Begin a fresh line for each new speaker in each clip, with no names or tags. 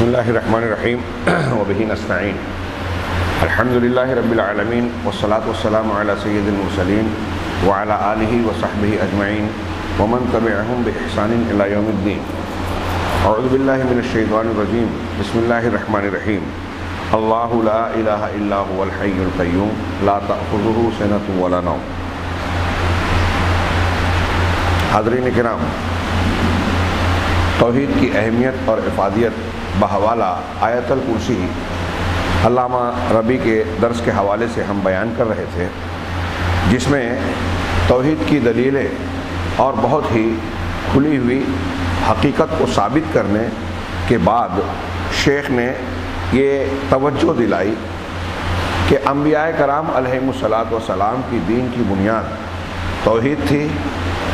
بسم اللہ الرحمن الرحیم وبہ نستعین الحمد للہ رب العالمین والصلاة والسلام علی سید المرسلین وعلی آلہ وصحبہ اجمعین ومن تبعہم بإحسان الی یوم الدین۔ اعوذ باللہ من الشیطان الرجیم، بسم اللہ الرحمن الرحیم۔ اللہ لا الہ الا هو الحی القیوم لا تأخذہ سنۃ ولا نوم۔ حاضرین کرام، توحید کی اہمیت اور افادیت بحوالہ آیت الکرسی علامہ ربیع کے درس کے حوالے سے ہم بیان کر رہے تھے، جس میں توحید کی دلیلیں اور بہت ہی کھلی ہوئی حقیقت کو ثابت کرنے کے بعد شیخ نے یہ توجہ دلائی کہ انبیاء کرام علیہم الصلاۃ والسلام کی دین کی بنیاد توحید تھی،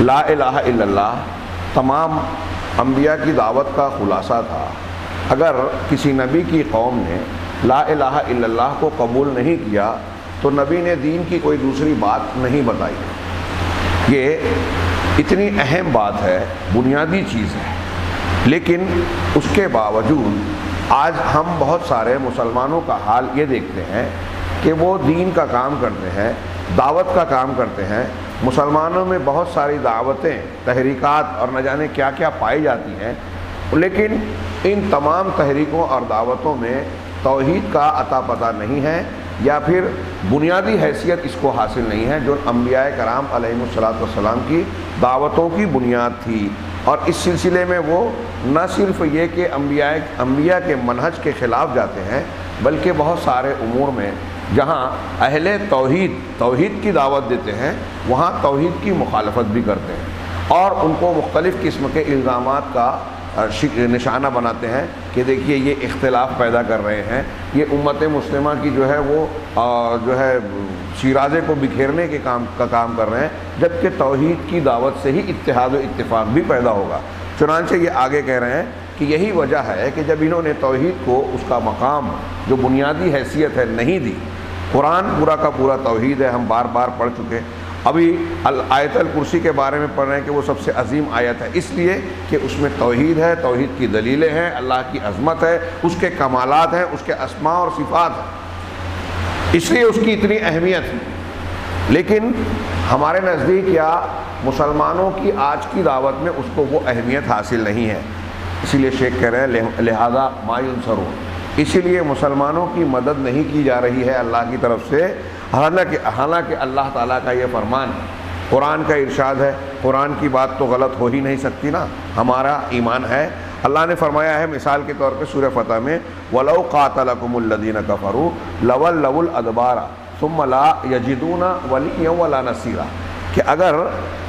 لا الہ الا اللہ تمام انبیاء کی دعوت کا خلاصہ تھا۔ اگر کسی نبی کی قوم نے لا الہ الا اللہ کو قبول نہیں کیا تو نبی نے دین کی کوئی دوسری بات نہیں بتائی۔ یہ اتنی اہم بات ہے، بنیادی چیز ہے، لیکن اس کے باوجود آج ہم بہت سارے مسلمانوں کا حال یہ دیکھتے ہیں کہ وہ دین کا کام کرتے ہیں، دعوت کا کام کرتے ہیں۔ مسلمانوں میں بہت ساری دعوتیں، تحریکات اور نہ جانے کیا کیا پائی جاتی ہیں، لیکن ان تمام تحریکوں اور دعوتوں میں توحید کا عطا پتہ نہیں ہے، یا پھر بنیادی حیثیت اس کو حاصل نہیں ہے جو انبیاء کرام علیہم الصلاۃ والسلام کی دعوتوں کی بنیاد تھی۔ اور اس سلسلے میں وہ نہ صرف یہ کہ انبیاء کے منہج کے خلاف جاتے ہیں، بلکہ بہت سارے امور میں جہاں اہل توحید کی دعوت دیتے ہیں وہاں توحید کی مخالفت بھی کرتے ہیں، اور ان کو مختلف قسم کے الزامات کا نشانہ بناتے ہیں کہ دیکھیے یہ اختلاف پیدا کر رہے ہیں، یہ امت مسلمہ کی جو ہے وہ شیرازے کو بکھیرنے کے کام کر رہے ہیں، جبکہ توحید کی دعوت سے ہی اتحاد و اتفاق بھی پیدا ہوگا۔ چنانچہ یہ آگے کہہ رہے ہیں کہ یہی وجہ ہے کہ جب انہوں نے توحید کو اس کا مقام جو بنیادی حیثیت ہے نہیں دی۔ قرآن پورا کا پورا توحید ہے، ہم بار بار پڑھ چکے، ابھی آیت الکرسی کے بارے میں پڑھ رہے ہیں کہ وہ سب سے عظیم آیت ہے، اس لیے کہ اس میں توحید ہے، توحید کی دلیلیں ہیں، اللہ کی عظمت ہے، اس کے کمالات ہیں، اس کے اسماء اور صفات ہیں، اس لیے اس کی اتنی اہمیت ہے۔ لیکن ہمارے نزدیک یا مسلمانوں کی آج کی دعوت میں اس کو وہ اہمیت حاصل نہیں ہے، اسی لیے شیخ کہہ رہے ہیں لہذا ما ینصرون، اسی لیے مسلمانوں کی مدد نہیں کی جا رہی ہے اللہ کی طرف سے، حالانکہ اللہ تعالیٰ کا یہ فرمان ہے، قرآن کا ارشاد ہے، قرآن کی بات تو غلط ہو ہی نہیں سکتی نا، ہمارا ایمان ہے۔ اللہ نے فرمایا ہے مثال کے طور پہ سورہ فتح میں وَلَوْ قَاتَلَكُمُ الَّذِينَ كَفَرُوا لَوَلَّوُا الْأَدْبَارَ ثُمَّ لَا يَجِدُونَ وَلِيًّا وَلَا نَصِيرًا، کہ اگر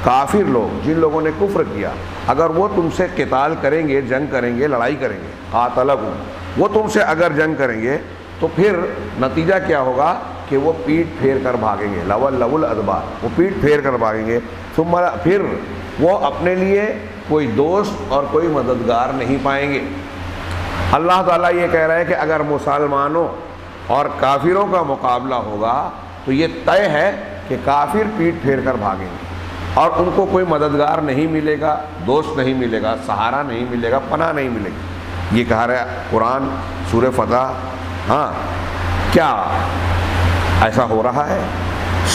کافر لوگ، جن لوگوں نے کفر کیا، اگر وہ تم سے قتال کریں گے، جنگ کریں گے، لڑائی کریں گے، قاتلکم، وہ تم سے اگر جنگ کریں گے تو پھر نتیجہ کیا ہوگا کہ وہ پیٹ پھیر کر بھاگیں گے، لَوَلَّوُا الْأَدْبَارَ، وہ پیٹ پھیر کر بھاگیں گے، پھر وہ اپنے لیے کوئی دوست اور کوئی مددگار نہیں پائیں گے۔ اللہ تعالیٰ یہ کہہ رہا ہے کہ اگر مسلمانوں اور کافروں کا مقابلہ ہوگا تو یہ طے ہے کہ کافر پیٹ پھیر کر بھاگیں گے، اور ان کو کوئی مددگار نہیں ملے گا، دوست نہیں ملے گا، سہارا نہیں ملے گا، پناہ نہیں ملے گی۔ یہ کہا رہا ہے قرآن سورہ فتح۔ ہاں، کیا ایسا ہو رہا ہے؟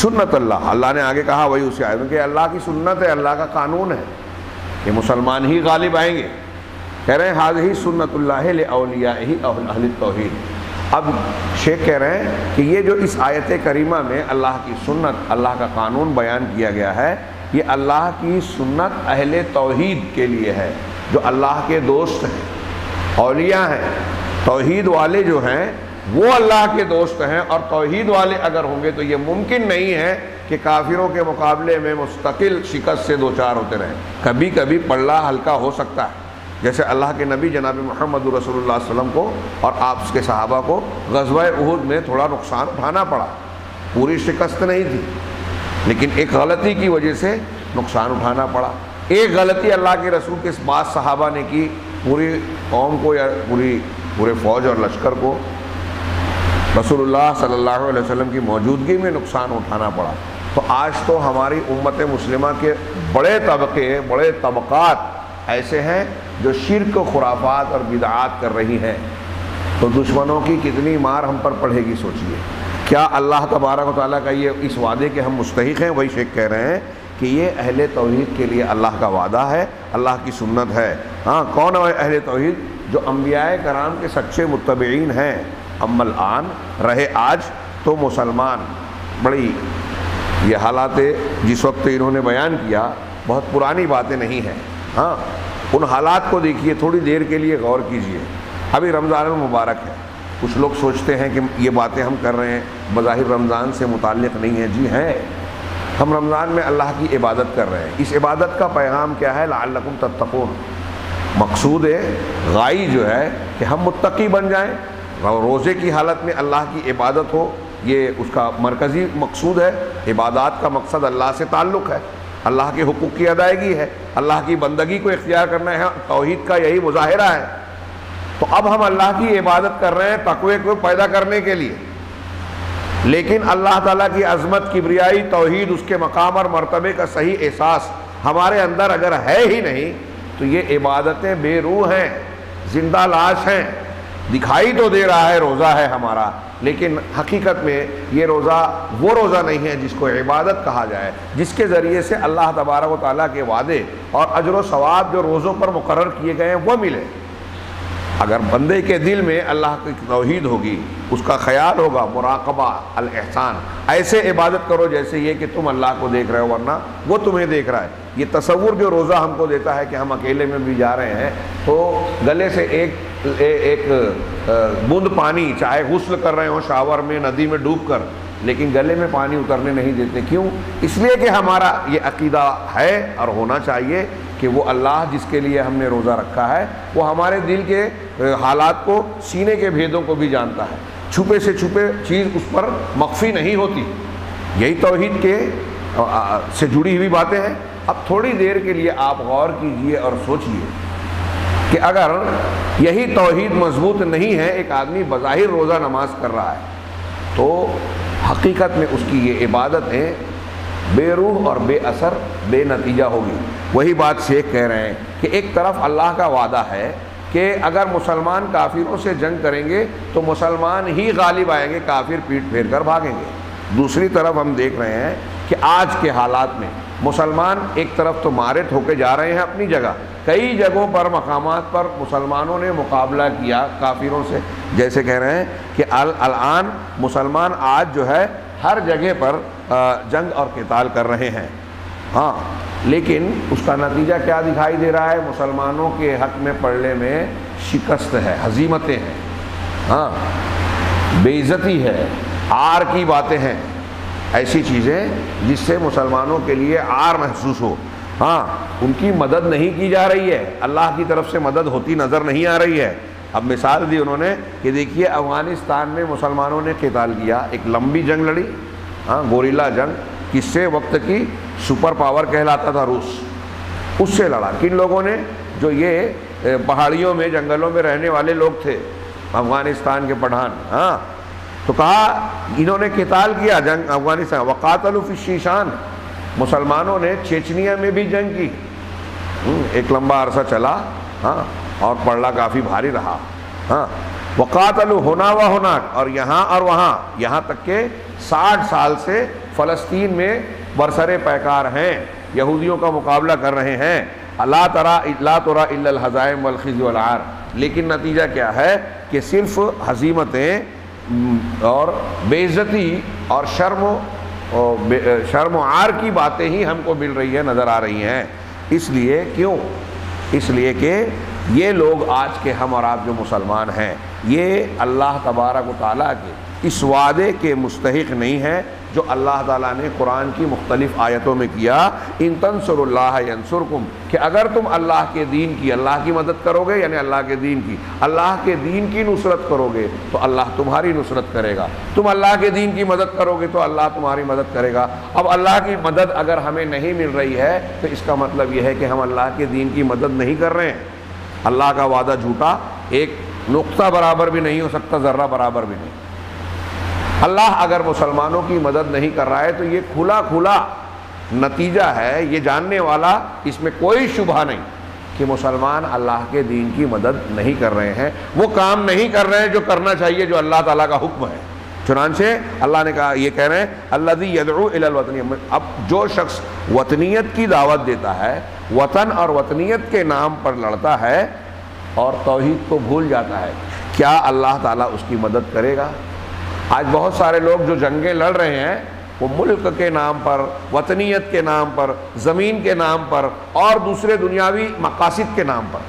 سنت اللہ نے آگے کہا وہی اسی آیت میں کہ اللہ کی سنت ہے، اللہ کا قانون ہے کہ مسلمان ہی غالب آئیں گے۔ کہہ رہے ہیں ھذہ سنت اللہ لأولیائہ اہل التوحید۔ اب شیخ کہہ رہے ہیں کہ یہ جو اس آیت کریمہ میں اللہ کی سنت، اللہ کا قانون بیان کیا گیا ہے، یہ اللہ کی سنت اہل توحید کے لیے ہے، جو اللہ کے دوست ہیں، اولیاء ہیں۔ توحید والے جو ہیں وہ اللہ کے دوست ہیں، اور توحید والے اگر ہوں گے تو یہ ممکن نہیں ہے کہ کافروں کے مقابلے میں مستقل شکست سے دوچار ہوتے رہیں۔ کبھی کبھی پلڑا ہلکا ہو سکتا ہے، جیسے اللہ کے نبی جناب محمد رسول اللہ صلی اللہ علیہ وسلم کو اور آپ کے صحابہ کو غزوہ احد میں تھوڑا نقصان اٹھانا پڑا، پوری شکست نہیں تھی، لیکن ایک غلطی کی وجہ سے نقصان اٹھانا پڑا۔ ایک غلطی اللہ کے رسول کے بعض صحابہ نے کی، پوری قوم کو یا پورے فوج اور لشکر کو رسول اللہ صلی اللہ علیہ وسلم کی موجودگی میں نقصان اٹھانا پڑا۔ تو آج تو ہماری امت مسلمہ کے بڑے طبقات ایسے ہیں جو شرک و خرافات اور بدعات کر رہی ہیں، تو دشمنوں کی کتنی مار ہم پر پڑے گی سوچئے۔ کیا اللہ تبارک و تعالیٰ کا یہ اس وعدے کے ہم مستحق ہیں؟ وہی شیخ کہہ رہے ہیں کہ یہ اہل توحید کے لیے اللہ کا وعدہ ہے، اللہ کی سنت ہے۔ ہاں، کون ہے اہل توحید؟ جو انبیاء کرام کے سچے متبعین ہیں۔ اما الآن، رہے آج تو مسلمان، بڑی یہ حالات جس وقت انہوں نے بیان کیا بہت پرانی باتیں نہیں ہیں۔ ہاں، ان حالات کو دیکھیے، تھوڑی دیر کے لیے غور کیجئے۔ ابھی رمضان المبارک ہے، کچھ لوگ سوچتے ہیں کہ یہ باتیں ہم کر رہے ہیں بظاہر رمضان سے متعلق نہیں ہیں۔ جی ہیں، ہم رمضان میں اللہ کی عبادت کر رہے ہیں۔ اس عبادت کا پیغام کیا ہے؟ لعلکم تتقون۔ مقصود غائی جو ہے کہ ہم متقی بن جائیں، روزے کی حالت میں اللہ کی عبادت ہو، یہ اس کا مرکزی مقصود ہے۔ عبادات کا مقصد اللہ سے تعلق ہے، اللہ کے حقوق کی ادائیگی ہے، اللہ کی بندگی کو اختیار کرنا ہے، توحید کا یہی مظاہرہ ہے۔ تو اب ہم اللہ کی عبادت کر رہے ہیں تقوی کو پیدا کرنے کے لیے، لیکن اللہ تعالیٰ کی عظمت، کبریائی، توحید، اس کے مقام اور مرتبے کا صحیح احساس ہمارے اندر اگر ہے ہی نہیں تو یہ عبادتیں بے روح ہیں، زندہ لاش ہیں۔ دکھائی تو دے رہا ہے روزہ ہے ہمارا، لیکن حقیقت میں یہ روزہ وہ روزہ نہیں ہے جس کو عبادت کہا جائے، جس کے ذریعے سے اللہ تبارک و تعالیٰ کے وعدے اور اجر و ثواب جو روزوں پر مقرر کیے گئے ہیں وہ ملے۔ اگر بندے کے دل میں اللہ کی توحید ہوگی، اس کا خیال ہوگا، مراقبہ، الاحسان، ایسے عبادت کرو جیسے یہ کہ تم اللہ کو دیکھ رہے ہو ورنہ وہ تمہیں دیکھ رہا ہے۔ یہ تصور جو روزہ ہم کو دیتا ہے کہ ہم اکیلے میں بھی جا رہے ہیں تو گلے سے ایک بوند پانی، چاہے غسل کر رہے ہوں شاور میں، ندی میں ڈوب کر، لیکن گلے میں پانی اترنے نہیں دیتے۔ کیوں؟ اس لیے کہ ہمارا یہ عقیدہ ہے اور ہونا چاہیے کہ وہ اللہ جس کے لیے ہم نے روزہ رکھا ہے وہ ہمارے دل کے حالات کو، سینے کے بھیدوں کو بھی جانتا ہے۔ چھپے سے چھپے چیز اس پر مخفی نہیں ہوتی۔ یہی توحید کے سے جڑی ہوئی باتیں ہیں۔ اب تھوڑی دیر کے لیے آپ غور کیجئے اور سوچئے کہ اگر یہی توحید مضبوط نہیں ہے، ایک آدمی بظاہر روزہ نماز کر رہا ہے تو حقیقت میں اس کی یہ عبادتیں بے روح اور بے اثر، بے نتیجہ ہوگی۔ وہی بات شیخ کہہ رہے ہیں کہ ایک طرف اللہ کا وعدہ ہے کہ اگر مسلمان کافروں سے جنگ کریں گے تو مسلمان ہی غالب آئیں گے، کافر پیٹ پھیر کر بھاگیں گے۔ دوسری طرف ہم دیکھ رہے ہیں کہ آج کے حالات میں مسلمان ایک طرف تو مارٹ ہو کے جا رہے ہیں اپنی جگہ، کئی جگہوں پر، مقامات پر مسلمانوں نے مقابلہ کیا کافروں سے۔ جیسے کہہ رہے ہیں کہ الان مسلمان آج جو ہے ہر جگہ پر جنگ اور قتال کر رہے ہیں۔ ہاں، لیکن اس کا نتیجہ کیا دکھائی دے رہا ہے؟ مسلمانوں کے حق میں پڑنے میں شکست ہے، ہزیمتیں ہیں، ہاں، بے عزتی ہے، عار کی باتیں ہیں، ایسی چیزیں جس سے مسلمانوں کے لیے عار محسوس ہو۔ ہاں، ان کی مدد نہیں کی جا رہی ہے، اللہ کی طرف سے مدد ہوتی نظر نہیں آ رہی ہے۔ اب مثال دی انہوں نے کہ دیکھیے افغانستان میں مسلمانوں نے قتال کیا، ایک لمبی جنگ لڑی، ہاں، گوریلا جنگ، کس سے؟ وقت کی سپر پاور کہلاتا تھا روس، اس سے لڑا۔ کن لوگوں نے؟ جو یہ پہاڑیوں میں، جنگلوں میں رہنے والے لوگ تھے، افغانستان کے پٹھان۔ ہاں، تو کہا انہوں نے قتال کیا، جنگ افغانستان۔ وقاتلوا فی الشیشان، مسلمانوں نے چیچنیا میں بھی جنگ کی، ایک لمبا عرصہ چلا، ہاں، اور پڑھلا کافی بھاری رہا۔ ہاں، وقاتلوا ہونا و ہناک، اور یہاں اور وہاں، یہاں تک کہ 60 سال سے فلسطین میں برسر پیکار ہیں، یہودیوں کا مقابلہ کر رہے ہیں۔ لا ترى الا الهزائم والخزي والعار، لیکن نتیجہ کیا ہے کہ صرف ہزیمتیں اور بے عزتی اور شرم و عار کی باتیں ہی ہم کو مل رہی ہیں، نظر آ رہی ہیں۔ اس لیے کیوں؟ اس لیے کہ یہ لوگ آج کے ہم اور آپ جو مسلمان ہیں، یہ اللہ تبارک و تعالیٰ کے اس وعدے کے مستحق نہیں ہیں جو اللہ تعالیٰ نے قرآن کی مختلف آیتوں میں کیا، ان تنصروا اللہ ینصرکم، کہ اگر تم اللہ کے دین کی، اللہ کی مدد کرو گے، یعنی اللہ کے دین کی، اللہ کے دین کی نصرت کرو گے تو اللہ تمہاری نصرت کرے گا، تم اللہ کے دین کی مدد کرو گے تو اللہ تمہاری مدد کرے گا۔ اب اللہ کی مدد اگر ہمیں نہیں مل رہی ہے تو اس کا مطلب یہ ہے کہ ہم اللہ کے دین کی مدد نہیں کر رہے ہیں۔ اللہ کا وعدہ جھوٹا، ایک نقطہ برابر بھی نہیں ہو سکتا، ذرہ برابر بھی نہیں۔ اللہ اگر مسلمانوں کی مدد نہیں کر رہا ہے تو یہ کھلا کھلا نتیجہ ہے، یہ جاننے والا، اس میں کوئی شبہ نہیں کہ مسلمان اللہ کے دین کی مدد نہیں کر رہے ہیں، وہ کام نہیں کر رہے ہیں جو کرنا چاہیے، جو اللہ تعالیٰ کا حکم ہے۔ چنانچہ اللہ نے کہا، یہ کہہ رہے ہیں الذی یدعو الی الوطنیہ، اب جو شخص وطنیت کی دعوت دیتا ہے، وطن اور وطنیت کے نام پر لڑتا ہے اور توحید کو بھول جاتا ہے، کیا اللہ تعالیٰ اس کی مدد کرے گا؟ آج بہت سارے لوگ جو جنگیں لڑ رہے ہیں وہ ملک کے نام پر، وطنیت کے نام پر، زمین کے نام پر اور دوسرے دنیاوی مقاصد کے نام پر۔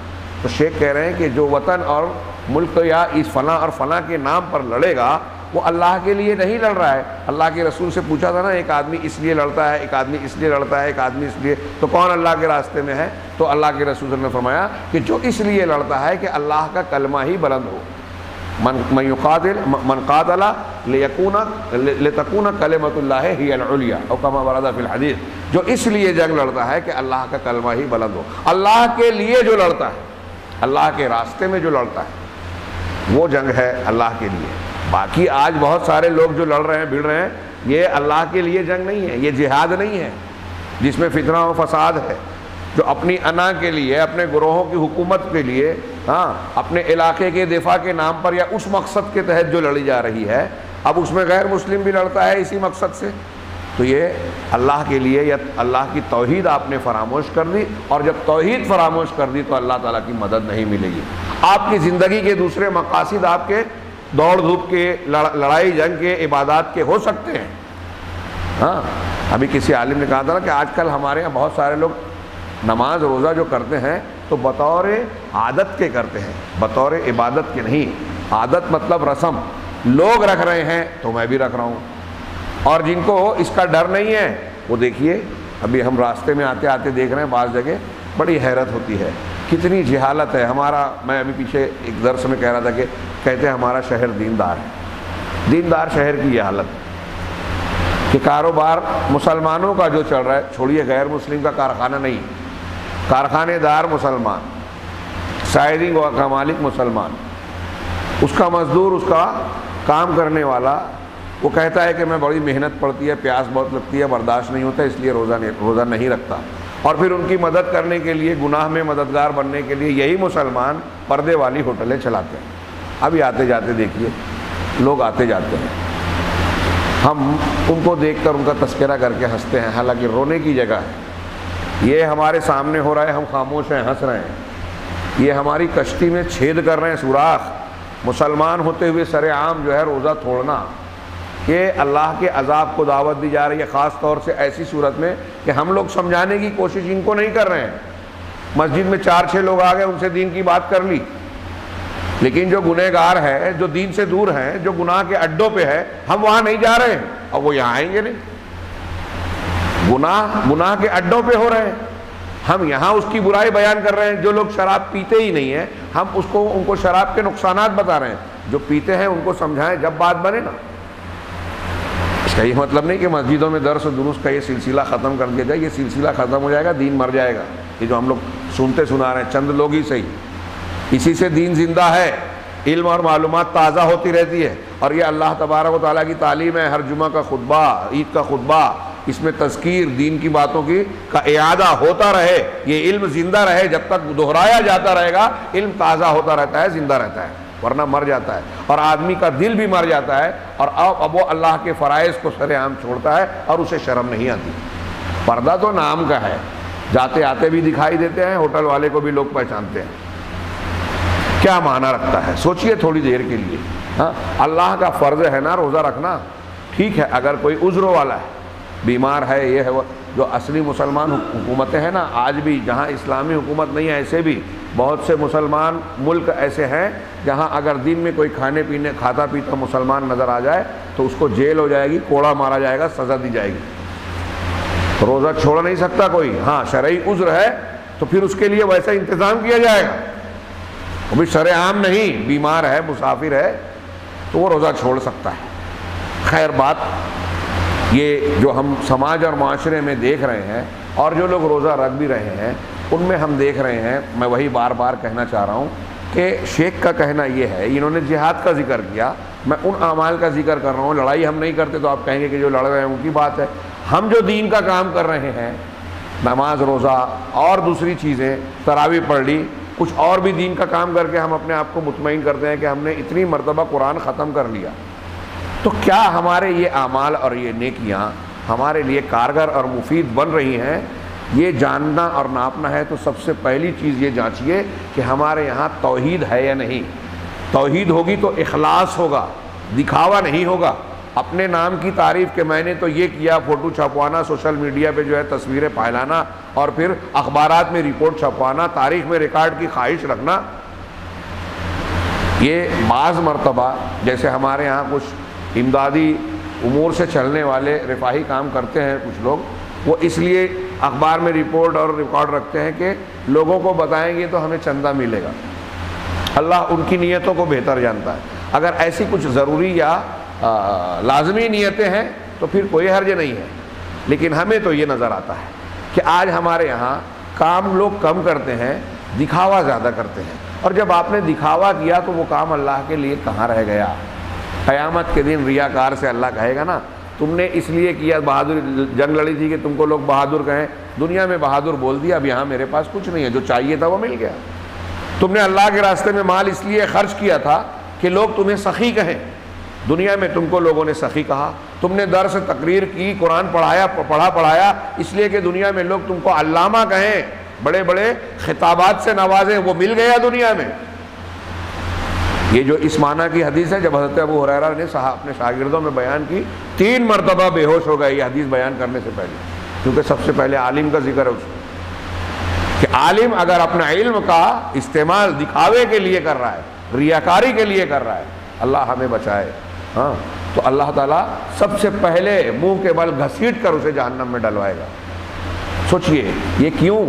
تو شیخ کہہ رہے ہیں کہ جو وطن اور ملک یا اس فلاں اور فلاں کے نام پر لڑے گا وہ اللہ کے لیے نہیں لڑ رہا ہے۔ اللہ کے رسول سے پوچھا تھا نا، ایک آدمی اس لیے لڑتا ہے، ایک آدمی اس لیے لڑتا ہے، ایک آدمی اس لیے، تو کون اللہ کے راستے میں ہے؟ تو اللہ کے رسول نے فرمایا کہ جو اس لیے لڑتا ہے کہ اللہ کا کلمہ ہی بلند ہو، من قاتل لتکون کلمۃ اللہ ہی العلیٰ او کما ورد فی الحدیث، جو اس لیے جنگ لڑتا ہے کہ اللہ کا کلمہ ہی بلند ہو، اللہ کے لیے جو لڑتا ہے، اللہ کے راستے میں جو لڑتا ہے وہ جنگ ہے اللہ کے لیے۔ باقی آج بہت سارے لوگ جو لڑ رہے ہیں، بھیڑ رہے ہیں، یہ اللہ کے لیے جنگ نہیں ہے، یہ جہاد نہیں ہے جس میں فتنہ و فساد ہے، جو اپنی انا کے لیے، اپنے گروہوں کی حکومت کے لیے، اپنے علاقے کے دفاع کے نام پر یا اس مقصد کے تحت جو لڑی جا رہی ہے، اب اس میں غیر مسلم بھی لڑتا ہے اسی مقصد سے، تو یہ اللہ کے لیے یا اللہ کی توحید آپ نے فراموش کر دی، اور جب توحید فراموش کر دی تو اللہ تعالیٰ کی مدد نہیں ملے گی۔ آپ کی زندگی کے دوسرے مقاصد آپ کے دوڑ دھوپ کے، لڑائی جنگ کے، عبادات کے ہو سکتے ہیں۔ ابھی کسی عالم نے کہا تھا نا کہ آج کل ہمارے یہاں بہت سارے لوگ نماز روزہ جو کرتے ہیں تو بطور عادت کے کرتے ہیں، بطور عبادت کے نہیں۔ عادت مطلب رسم، لوگ رکھ رہے ہیں تو میں بھی رکھ رہا ہوں، اور جن کو اس کا ڈر نہیں ہے وہ دیکھیے، ابھی ہم راستے میں آتے آتے دیکھ رہے ہیں بعض جگہ، بڑی حیرت ہوتی ہے، کتنی جہالت ہے۔ میں ابھی پیچھے ایک درس میں کہہ رہا تھا کہ کہتے ہیں ہمارا شہر دیندار ہے، دیندار شہر کی یہ حالت کہ کاروبار مسلمانوں کا جو چل رہا ہے، چھوڑیے غیر مسلم کا کارخانہ نہیں، کارخانے دار مسلمان، سائرنگ کا مالک مسلمان، اس کا مزدور، اس کا کام کرنے والا، وہ کہتا ہے کہ میں بڑی محنت پڑتی ہے، پیاس بہت لگتی ہے، برداشت نہیں ہوتا، اس لیے روزہ نہیں رکھتا، اور پھر ان کی مدد کرنے کے لیے، گناہ میں مددگار بننے کے لیے یہی مسلمان پردے والی ہوٹلیں چلاتے ہیں۔ ابھی آتے جاتے دیکھیے لوگ آتے جاتے ہیں، ہم ان کو دیکھ کر ان کا تذکرہ کر کے ہنستے ہیں، حالانکہ رونے کی جگہ ہے۔ یہ ہمارے سامنے ہو رہا ہے، ہم خاموش ہیں، ہنس رہے ہیں، یہ ہماری کشتی میں چھید کر رہے ہیں سوراخ۔ مسلمان ہوتے ہوئے سر عام جو ہے روزہ توڑنا، یہ اللہ کے عذاب کو دعوت دی جا رہی ہے، خاص طور سے ایسی صورت میں کہ ہم لوگ سمجھانے کی کوشش ان کو نہیں کر رہے ہیں۔ مسجد میں 4-6 لوگ آ گئے، ان سے دین کی بات کر لی، لیکن جو گنہگار ہے، جو دین سے دور ہیں، جو گناہ کے اڈوں پہ ہے، ہم وہاں نہیں جا رہے ہیں، اور وہ یہاں آئیں گے نہیں۔ گناہ کے اڈوں پہ ہو رہے ہیں، ہم یہاں اس کی برائی بیان کر رہے ہیں۔ جو لوگ شراب پیتے ہی نہیں ہیں، ہم ان کو شراب کے نقصانات بتا رہے ہیں۔ جو پیتے ہیں ان کو سمجھائیں جب بات بنے نا۔ اس کا یہ مطلب نہیں کہ مسجدوں میں درس و دروس کا یہ سلسلہ ختم کر دیا جائے، یہ سلسلہ ختم ہو جائے گا، دین مر جائے گا۔ یہ جو ہم لوگ سنتے سنا رہے ہیں، چند لوگ ہی صحیح، اسی سے دین زندہ ہے، علم اور معلومات تازہ ہوتی رہتی ہے، اور یہ اللہ تبارک و تعالیٰ کی تعلیم ہے۔ ہر جمعہ کا خطبہ، عید کا خطبہ، اس میں تذکیر، دین کی باتوں کا اعادہ ہوتا رہے، یہ علم زندہ رہے، جب تک دہرایا جاتا رہے گا علم تازہ ہوتا رہتا ہے، زندہ رہتا ہے، ورنہ مر جاتا ہے، اور آدمی کا دل بھی مر جاتا ہے، اور اب وہ اللہ کے فرائض کو سر عام چھوڑتا ہے اور اسے شرم نہیں آتی۔ پردہ تو نام کا ہے، جاتے آتے بھی دکھائی دیتے ہیں، ہوٹل والے کو بھی لوگ پہچانتے ہیں، کیا معنی رکھتا ہے؟ سوچئے تھوڑی دیر کے لیے۔ اللہ کا فرض ہے نا روزہ رکھنا، ٹھیک ہے، اگر کوئی عذر والا ہے، بیمار ہے، یہ ہے وہ، جو اصلی مسلمان حکومتیں ہیں نا، آج بھی جہاں اسلامی حکومت نہیں ہے، ایسے بھی بہت سے مسلمان ملک ایسے ہیں جہاں اگر دن میں کوئی کھاتا پیتا مسلمان نظر آ جائے تو اس کو جیل ہو جائے گی، کوڑا مارا جائے گا، سزا دی جائے گی۔ روزہ چھوڑ نہیں سکتا کوئی، ہاں شرعی عذر ہے تو پھر اس کے لیے ویسا انتظام کیا جائے گا۔ ابھی شرع عام نہیں، بیمار ہے، مسافر ہے، تو وہ روزہ چھوڑ سکتا ہے۔ خیر بات یہ جو ہم سماج اور معاشرے میں دیکھ رہے ہیں، اور جو لوگ روزہ رکھ بھی رہے ہیں، ان میں ہم دیکھ رہے ہیں، میں وہی بار بار کہنا چاہ رہا ہوں کہ شیخ کا کہنا یہ ہے، انہوں نے جہاد کا ذکر کیا، میں ان اعمال کا ذکر کر رہا ہوں۔ لڑائی ہم نہیں کرتے تو آپ کہیں گے کہ جو لڑ رہے ہیں ان کی بات ہے۔ ہم جو دین کا کام کر رہے ہیں، نماز روزہ اور دوسری چیزیں، تراویح پڑھ لی، کچھ اور بھی دین کا کام کر کے ہم اپنے آپ کو مطمئن کرتے ہیں کہ ہم نے اتنی مرتبہ قرآن ختم کر لیا، تو کیا ہمارے یہ اعمال اور یہ نیکیاں ہمارے لیے کارگر اور مفید بن رہی ہیں؟ یہ جاننا اور ناپنا ہے تو سب سے پہلی چیز یہ جانچیے کہ ہمارے یہاں توحید ہے یا نہیں۔ توحید ہوگی تو اخلاص ہوگا، دکھاوا نہیں ہوگا، اپنے نام کی تعریف کہ میں نے تو یہ کیا، فوٹو چھپوانا، سوشل میڈیا پہ جو ہے تصویریں پھیلانا اور پھر اخبارات میں رپورٹ چھپوانا، تاریخ میں ریکارڈ کی خواہش رکھنا۔ یہ بعض مرتبہ جیسے ہمارے ہاں کچھ امدادی امور سے چلنے والے رفاہی کام کرتے ہیں کچھ لوگ، وہ اس لیے اخبار میں رپورٹ اور ریکارڈ رکھتے ہیں کہ لوگوں کو بتائیں گے تو ہمیں چندہ ملے گا۔ اللہ ان کی نیتوں کو بہتر جانتا ہے۔ اگر ایسی کچھ ضروری یا لازمی نیتیں ہیں تو پھر کوئی حرج نہیں ہے، لیکن ہمیں تو یہ نظر آتا ہے کہ آج ہمارے یہاں کام لوگ کم کرتے ہیں، دکھاوا زیادہ کرتے ہیں، اور جب آپ نے دکھاوا کیا تو وہ کام اللہ کے لیے کہاں رہ گیا؟ قیامت کے دن ریاکار سے اللہ کہے گا نا تم نے اس لیے کیا، بہادر جنگ لڑی تھی کہ تم کو لوگ بہادر کہیں، دنیا میں بہادر بول دیا، اب یہاں میرے پاس کچھ نہیں ہے، جو چاہیے تھا وہ مل گیا۔ تم نے اللہ کے راستے میں مال اس لیے خرچ کیا تھا کہ لوگ تمہیں سخی کہیں، دنیا میں تم کو لوگوں نے سخی کہا۔ تم نے درس تقریر کی، قرآن پڑھایا اس لیے کہ دنیا میں لوگ تم کو علامہ کہیں، بڑے بڑے خطابات سے نوازیں، وہ مل گیا دنیا میں۔ یہ جو اس معنی کی حدیث ہے، جب حضرت ابو ہریرہ نے اپنے شاگردوں میں بیان کی، 3 مرتبہ بے ہوش ہو گئے یہ حدیث بیان کرنے سے پہلے، کیونکہ سب سے پہلے عالم کا ذکر ہے اس میں، کہ عالم اگر اپنا علم کا استعمال دکھاوے کے لیے کر رہا ہے، ریاکاری کے لیے کر رہا ہے، اللہ ہمیں بچائے، ہاں، تو اللہ تعالیٰ سب سے پہلے منہ کے بل گھسیٹ کر اسے جہنم میں ڈلوائے گا۔ سوچئے یہ کیوں؟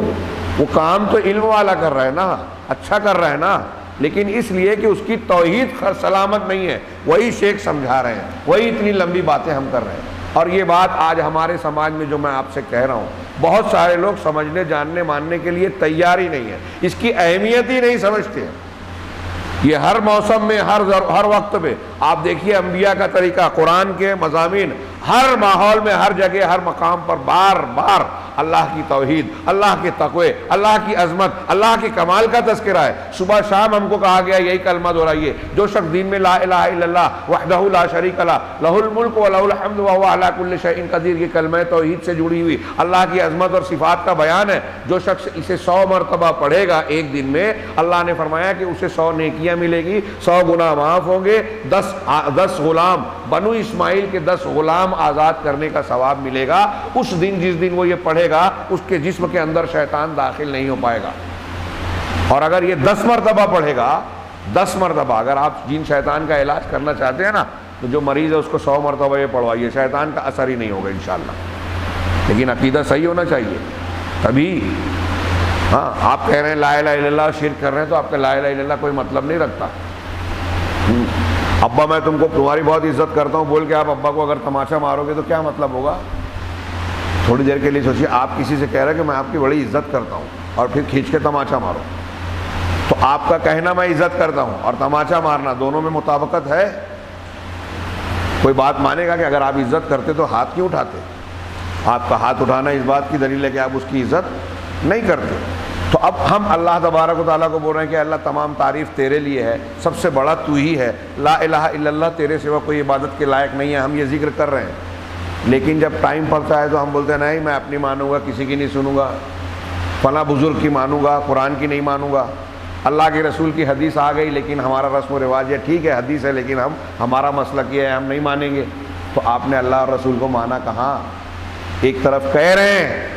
وہ کام تو علم والا کر رہا ہے نا، اچھا کر رہا ہے نا، لیکن اس لیے کہ اس کی توحید سلامت نہیں ہے، وہی شیخ سمجھا رہے ہیں، وہی اتنی لمبی باتیں ہم کر رہے ہیں۔ اور یہ بات آج ہمارے سماج میں جو میں آپ سے کہہ رہا ہوں، بہت سارے لوگ سمجھنے، جاننے، ماننے کے لیے تیار ہی نہیں ہے، اس کی اہمیت ہی نہیں سمجھتے ہیں۔ یہ ہر موسم میں، ہر وقت میں آپ دیکھیے انبیاء کا طریقہ، قرآن کے مضامین، ہر ماحول میں، ہر جگہ، ہر مقام پر بار بار اللہ کی توحید، اللہ کے تقوی، اللہ کی عظمت، اللہ کے کمال کا تذکرہ ہے۔ صبح شام ہم کو کہا گیا یہی کلمہ دہرائیے، جو شخص دین میں لا الہ الا اللہ وحدہ لا شریک لہ لہ الملک و لہ الحمد وہو علی کل شیء قدیر، یہ کلمہ توحید سے جڑی ہوئی اللہ کی عظمت اور صفات کا بیان ہے۔ جو شخص اسے 100 مرتبہ پڑھے گا ایک دن میں، اللہ نے فرمایا کہ اسے 100 نیکیاں ملے گی، 100 گناہ معاف ہوں گے، 10 غلام، بنو اسماعیل کے 10 غلام آزاد کرنے کا ثواب ملے گا۔ اس دن جس دن وہ یہ پڑھے گا، اس کے جسم کے اندر شیطان داخل نہیں ہو پائے گا۔ اور اگر یہ 10 مرتبہ پڑھے گا، 10 مرتبہ، اگر آپ جن شیطان کا علاج کرنا چاہتے ہیں نا، تو جو مریض ہے اس کو 100 مرتبہ یہ پڑھوائیے، شیطان کا اثر ہی نہیں ہوگا انشاءاللہ۔ لیکن عقیدہ صحیح ہونا چاہیے، تبھی۔ ہاں، آپ کہہ رہے ہیں لا الہ الا اللہ، شرک کر رہے ہیں، تو آپ کا لا الہ الا اللہ کوئی مطلب نہیں رکھتا۔ ابا میں تمہاری بہت عزت کرتا ہوں بول کے آپ ابا کو اگر تماشا مارو گے تو کیا مطلب ہوگا؟ تھوڑی دیر کے لیے سوچیے، آپ کسی سے کہہ رہے ہیں کہ میں آپ کی بڑی عزت کرتا ہوں اور پھر کھینچ کے تماشا مارو، تو آپ کا کہنا میں عزت کرتا ہوں اور تماشا مارنا، دونوں میں مطابقت ہے؟ کوئی بات مانے گا کہ اگر آپ عزت کرتے تو ہاتھ کیوں اٹھاتے؟ آپ کا ہاتھ اٹھانا اس بات کی دلیل ہے کہ آپ اس کی عزت نہیں کرتے۔ تو اب ہم اللہ تبارک و تعالیٰ کو بول رہے ہیں کہ اللہ تمام تعریف تیرے لیے ہے، سب سے بڑا تو ہی ہے، لا الہ الا اللہ، تیرے سوا کوئی عبادت کے لائق نہیں ہے، ہم یہ ذکر کر رہے ہیں۔ لیکن جب ٹائم پڑتا ہے تو ہم بولتے ہیں نہیں میں اپنی مانوں گا، کسی کی نہیں سنوں گا، فلاں بزرگ کی مانوں گا، قرآن کی نہیں مانوں گا، اللہ کے رسول کی حدیث آ گئی لیکن ہمارا رسم و رواج ہے، ٹھیک ہے حدیث ہے لیکن ہمارا مسلک یہ ہے، ہم نہیں مانیں گے۔ تو آپ نے اللہ اور رسول کو مانا کہاں؟ ایک طرف کہہ رہے ہیں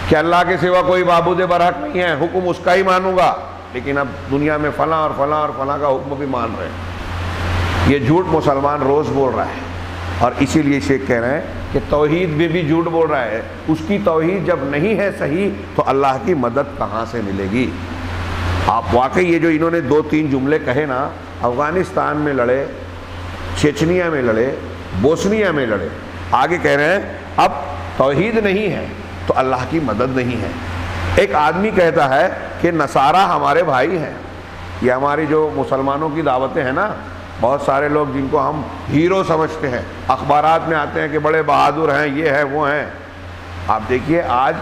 کہ اللہ کے سوا کوئی معبود برحق نہیں ہے، حکم اس کا ہی مانوں گا، لیکن اب دنیا میں فلاں اور فلاں اور فلاں کا حکم بھی مان رہے ہیں۔ یہ جھوٹ مسلمان روز بول رہا ہے، اور اسی لیے شیخ کہہ رہے ہیں کہ توحید میں بھی جھوٹ بول رہا ہے۔ اس کی توحید جب نہیں ہے صحیح تو اللہ کی مدد کہاں سے ملے گی؟ آپ واقعی یہ جو انہوں نے 2-3 جملے کہے نا، افغانستان میں لڑے، چیچنیا میں لڑے، بوسنیا میں لڑے، آگے کہہ رہے ہیں اب توحید نہیں ہے تو اللہ کی مدد نہیں ہے۔ ایک آدمی کہتا ہے کہ نصارہ ہمارے بھائی ہیں، یہ ہماری جو مسلمانوں کی دعوتیں ہیں نا، بہت سارے لوگ جن کو ہم ہیرو سمجھتے ہیں، اخبارات میں آتے ہیں کہ بڑے بہادر ہیں، یہ ہیں وہ ہیں۔ آپ دیکھیے آج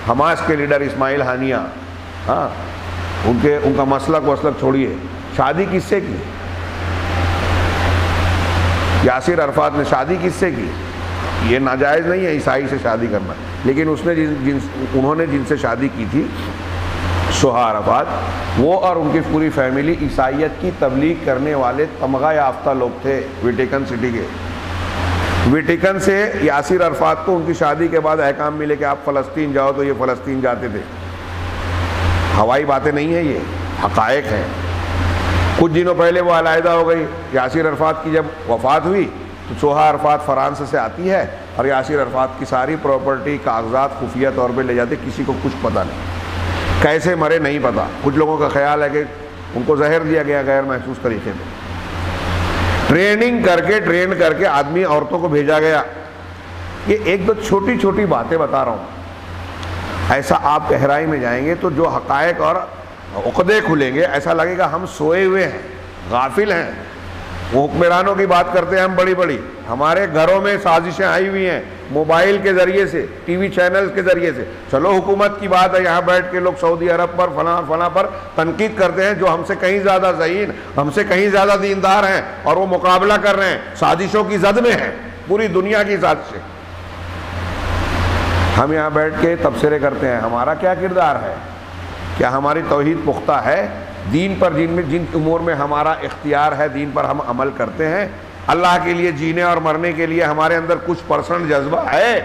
حماس کے لیڈر اسماعیل ہانیہ، ہاں، ان کا مسلک وسلک چھوڑیے، شادی کس سے کی؟ یاسر عرفات نے شادی کس سے کی؟ یہ ناجائز نہیں ہے عیسائی سے شادی کرنا، لیکن اس نے انہوں نے جن سے شادی کی تھی سہا عرفات، وہ اور ان کی پوری فیملی عیسائیت کی تبلیغ کرنے والے تمغہ یافتہ لوگ تھے ویٹیکن سٹی کے۔ ویٹیکن سے یاسر عرفات کو ان کی شادی کے بعد احکام ملے کہ آپ فلسطین جاؤ، تو یہ فلسطین جاتے تھے۔ ہوائی باتیں نہیں ہیں، یہ حقائق ہیں۔ کچھ دنوں پہلے وہ علیحدہ ہو گئی، یاسر عرفات کی جب وفات ہوئی تو سہا عرفات فرانس سے آتی ہے اور یاسر عرفات کی ساری پراپرٹی کاغذات خفیہ طور پہ لے جاتے، کسی کو کچھ پتہ نہیں، کیسے مرے نہیں پتہ۔ کچھ لوگوں کا خیال ہے کہ ان کو زہر دیا گیا غیر محسوس طریقے سے، ٹرین کر کے آدمی عورتوں کو بھیجا گیا۔ یہ ایک دو چھوٹی چھوٹی باتیں بتا رہا ہوں، ایسا آپ گہرائی میں جائیں گے تو جو حقائق اور عقدے کھلیں گے، ایسا لگے گا ہم سوئے ہوئے ہیں، غافل ہیں۔ وہ حکمرانوں کی بات کرتے ہیں ہم بڑی بڑی، ہمارے گھروں میں سازشیں آئی ہوئی ہیں موبائل کے ذریعے سے، ٹی وی چینل کے ذریعے سے۔ چلو حکومت کی بات ہے، یہاں بیٹھ کے لوگ سعودی عرب پر فلاں پر تنقید کرتے ہیں، جو ہم سے کہیں زیادہ ذہین، ہم سے کہیں زیادہ دیندار ہیں، اور وہ مقابلہ کر رہے ہیں، سازشوں کی زد میں ہیں، پوری دنیا کی سازشیں۔ ہم یہاں بیٹھ کے تبصرے کرتے ہیں، ہمارا کیا کردار ہے؟ کیا ہماری توحید پختہ ہے؟ دین پر جن امور میں ہمارا اختیار ہے، دین پر ہم عمل کرتے ہیں؟ اللہ کے لیے جینے اور مرنے کے لیے ہمارے اندر کچھ پرسنٹ جذبہ ہے؟